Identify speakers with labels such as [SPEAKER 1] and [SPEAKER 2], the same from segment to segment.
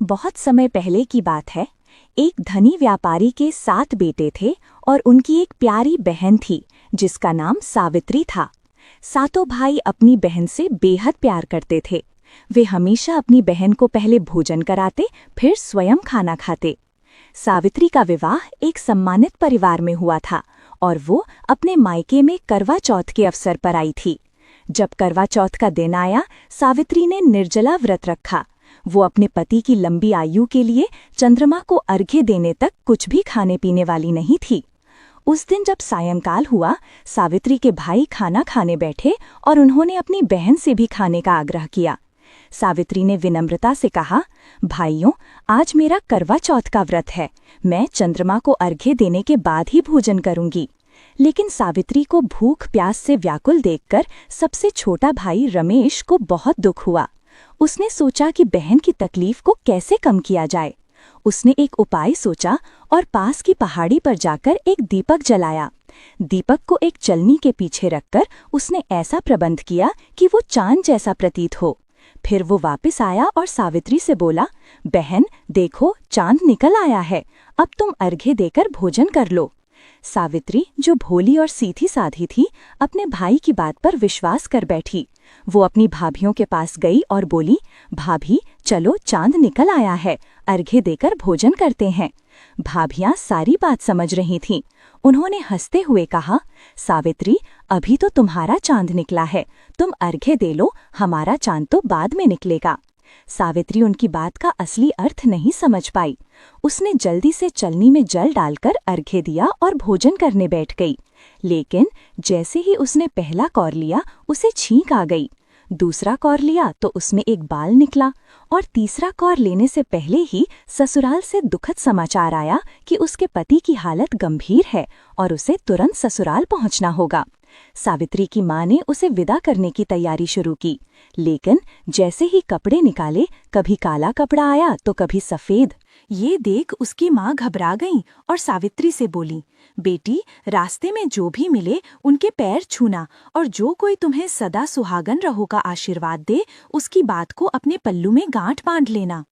[SPEAKER 1] बहुत समय पहले की बात है। एक धनी व्यापारी के 7 बेटे थे और उनकी एक प्यारी बहन थी जिसका नाम सावित्री था। सातों भाई अपनी बहन से बेहद प्यार करते थे। वे हमेशा अपनी बहन को पहले भोजन कराते, फिर स्वयं खाना खाते। सावित्री का विवाह एक सम्मानित परिवार में हुआ था और वो अपने मायके में करवा चौथ के अवसर पर आई थी। जब करवा चौथ का दिन आया, सावित्री ने निर्जला व्रत रखा। वो अपने पति की लंबी आयु के लिए चंद्रमा को अर्घ्य देने तक कुछ भी खाने पीने वाली नहीं थी। उस दिन जब सायंकाल हुआ, सावित्री के भाई खाना खाने बैठे और उन्होंने अपनी बहन से भी खाने का आग्रह किया। सावित्री ने विनम्रता से कहा, भाइयों, आज मेरा करवा चौथ का व्रत है। मैं चंद्रमा को अर्घ्य देने के बाद ही भोजन करूंगी। लेकिन सावित्री को भूख प्यास से व्याकुल देखकर सबसे छोटा भाई रमेश को बहुत दुख हुआ। उसने सोचा कि बहन की तकलीफ को कैसे कम किया जाए। उसने एक उपाय सोचा और पास की पहाड़ी पर जाकर एक दीपक जलाया। दीपक को एक चलनी के पीछे रखकर उसने ऐसा प्रबंध किया कि वो चांद जैसा प्रतीत हो। फिर वो वापस आया और सावित्री से बोला, बहन देखो, चांद निकल आया है। अब तुम अर्घ्य देकर भोजन कर लो। सावित्री, जो भोली और सीधी साधी थी, अपने भाई की बात पर विश्वास कर बैठी। वो अपनी भाभियों के पास गई और बोली, भाभी चलो, चांद निकल आया है, अर्घ्य देकर भोजन करते हैं। भाभियां सारी बात समझ रही थीं। उन्होंने हंसते हुए कहा, सावित्री, अभी तो तुम्हारा चांद निकला है, तुम अर्घ्य दे लो, हमारा चांद तो बाद में निकलेगा। सावित्री उनकी बात का असली अर्थ नहीं समझ पाई। उसने जल्दी से चलनी में जल डालकर अर्घ्य दिया और भोजन करने बैठ गई। लेकिन जैसे ही उसने पहला कौर लिया, उसे छींक आ गई। दूसरा कौर लिया तो उसमें एक बाल निकला और तीसरा कौर लेने से पहले ही ससुराल से दुखद समाचार आया कि उसके पति की हालत गंभीर है और उसे तुरंत ससुराल पहुंचना होगा। सावित्री की मां ने उसे विदा करने की तैयारी शुरू की, लेकिन जैसे ही कपड़े निकाले, कभी काला कपड़ा आया तो कभी सफेद। ये देख उसकी मां घबरा गई और सावित्री से बोली, बेटी, रास्ते में जो भी मिले उनके पैर छूना और जो कोई तुम्हें सदा सुहागन रहो का आशीर्वाद दे, उसकी बात को अपने पल्लू में गांठ बांध लेना।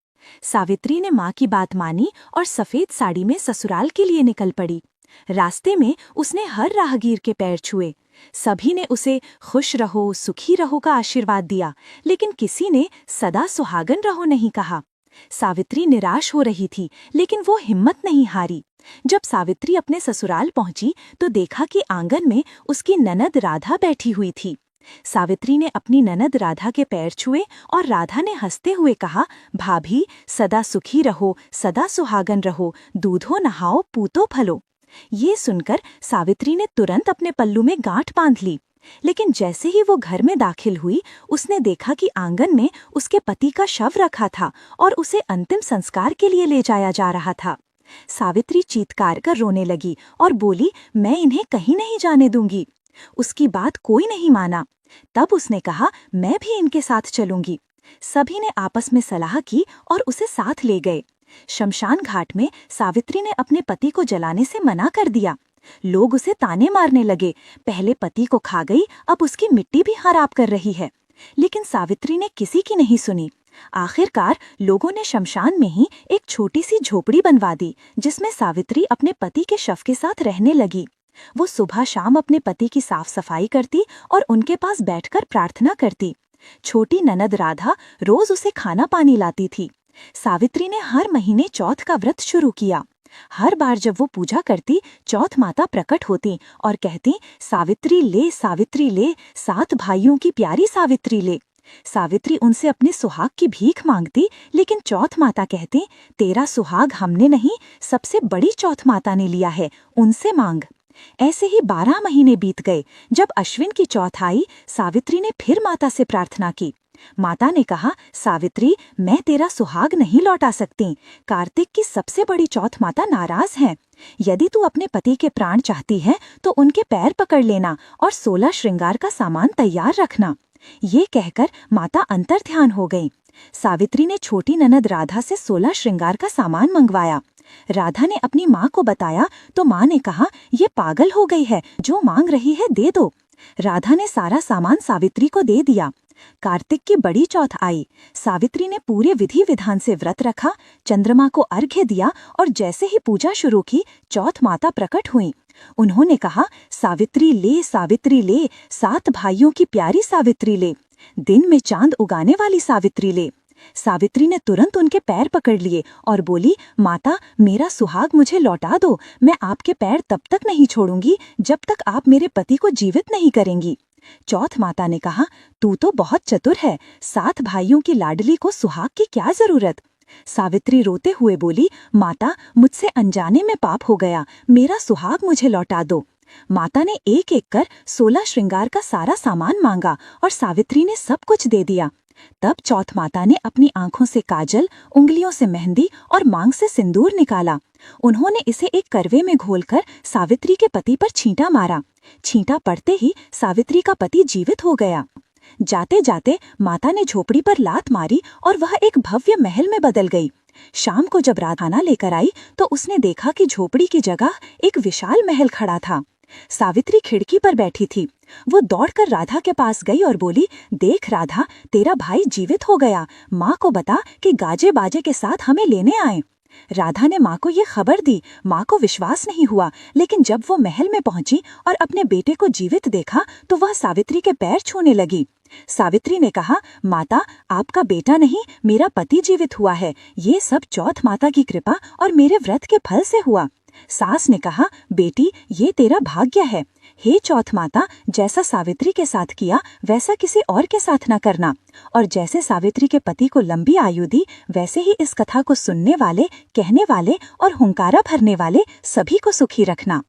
[SPEAKER 1] सावित्री ने मां की बात मानी और सफेद साड़ी में ससुराल के लिए निकल पड़ी। रास्ते में उसने हर राहगीर के पैर छुए। सभी ने उसे खुश रहो, सुखी रहो का आशीर्वाद दिया, लेकिन किसी ने सदा सुहागन रहो नहीं कहा। सावित्री निराश हो रही थी, लेकिन वो हिम्मत नहीं हारी। जब सावित्री अपने ससुराल पहुंची तो देखा कि आंगन में उसकी ननद राधा बैठी हुई थी। सावित्री ने अपनी ननद राधा के पैर छुए और राधा ने हंसते हुए कहा, भाभी, सदा सुखी रहो, सदा सुहागन रहो, दूधो नहाओ, पूतो फलो। ये सुनकर सावित्री ने तुरंत अपने पल्लू में गांठ बांध ली। लेकिन जैसे ही वो घर में दाखिल हुई, उसने देखा कि आंगन में उसके पति का शव रखा था और उसे अंतिम संस्कार के लिए ले जाया जा रहा था। सावित्री चीत्कार कर रोने लगी और बोली, मैं इन्हें कहीं नहीं जाने दूंगी। उसकी बात कोई नहीं माना। तब उसने कहा, मैं भी इनके साथ चलूंगी। सभी ने आपस में सलाह की और उसे साथ ले गए। शमशान घाट में सावित्री ने अपने पति को जलाने से मना कर दिया। लोग उसे ताने मारने लगे, पहले पति को खा गई, अब उसकी मिट्टी भी खराब कर रही है। लेकिन सावित्री ने किसी की नहीं सुनी। आखिरकार लोगों ने शमशान में ही एक छोटी सी झोपड़ी बनवा दी, जिसमें सावित्री अपने पति के शव के साथ रहने लगी। वो सुबह शाम अपने पति की साफ सफाई करती और उनके पास बैठकर प्रार्थना करती। छोटी ननद राधा रोज उसे खाना पानी लाती थी। सावित्री ने हर महीने चौथ का व्रत शुरू किया। हर बार जब वो पूजा करती, चौथ माता प्रकट होती और कहती, सावित्री ले, 7 भाइयों की प्यारी सावित्री ले। सावित्री उनसे अपने सुहाग की भीख मांगती, लेकिन चौथ माता कहती, तेरा सुहाग हमने नहीं, सबसे बड़ी चौथ माता ने लिया है, उनसे मांग। ऐसे ही 12 महीने बीत गए। जब अश्विन की चौथ आई, सावित्री ने फिर माता से प्रार्थना की। माता ने कहा, सावित्री, मैं तेरा सुहाग नहीं लौटा सकती। कार्तिक की सबसे बड़ी चौथ माता नाराज हैं। यदि तू अपने पति के प्राण चाहती है तो उनके पैर पकड़ लेना और 16 श्रृंगार का सामान तैयार रखना। ये कहकर माता अंतर ध्यान हो गई। सावित्री ने छोटी ननद राधा से 16 श्रृंगार का सामान मंगवाया। राधा ने अपनी माँ को बताया तो माँ ने कहा, ये पागल हो गई है, जो मांग रही है दे दो। राधा ने सारा सामान सावित्री को दे दिया। कार्तिक की बड़ी चौथ आई। सावित्री ने पूरे विधि विधान से व्रत रखा, चंद्रमा को अर्घ्य दिया और जैसे ही पूजा शुरू की, चौथ माता प्रकट हुई। उन्होंने कहा, सावित्री ले, 7 भाइयों की प्यारी सावित्री ले, दिन में चांद उगाने वाली सावित्री ले। सावित्री ने तुरंत उनके पैर पकड़ लिए और बोली, माता, मेरा सुहाग मुझे लौटा दो। मैं आपके पैर तब तक नहीं छोड़ूंगी जब तक आप मेरे पति को जीवित नहीं करेंगी। चौथ माता ने कहा, तू तो बहुत चतुर है, 7 भाइयों की लाडली को सुहाग की क्या जरूरत। सावित्री रोते हुए बोली, माता, मुझसे अनजाने में पाप हो गया, मेरा सुहाग मुझे लौटा दो। माता ने एक एक कर 16 श्रृंगार का सारा सामान मांगा और सावित्री ने सब कुछ दे दिया। तब चौथ माता ने अपनी आंखों से काजल, उंगलियों से मेहंदी और मांग से सिंदूर निकाला। उन्होंने इसे एक करवे में घोलकर सावित्री के पति पर छींटा मारा। छींटा पड़ते ही सावित्री का पति जीवित हो गया। जाते जाते माता ने झोपड़ी पर लात मारी और वह एक भव्य महल में बदल गई। शाम को जब राधा खाना लेकर आई तो उसने देखा कि झोपड़ी की जगह एक विशाल महल खड़ा था। सावित्री खिड़की पर बैठी थी। वो दौड़कर राधा के पास गई और बोली, देख राधा, तेरा भाई जीवित हो गया, माँ को बता कि गाजे बाजे के साथ हमें लेने आए। राधा ने माँ को ये खबर दी। माँ को विश्वास नहीं हुआ, लेकिन जब वो महल में पहुंची और अपने बेटे को जीवित देखा तो वह सावित्री के पैर छूने लगी। सावित्री ने कहा, माता, आपका बेटा नहीं, मेरा पति जीवित हुआ है। ये सब चौथ माता की कृपा और मेरे व्रत के फल से हुआ। सास ने कहा, बेटी, ये तेरा भाग्य है। हे चौथ माता, जैसा सावित्री के साथ किया वैसा किसी और के साथ न करना, और जैसे सावित्री के पति को लंबी आयु दी वैसे ही इस कथा को सुनने वाले, कहने वाले और हुंकारा भरने वाले सभी को सुखी रखना।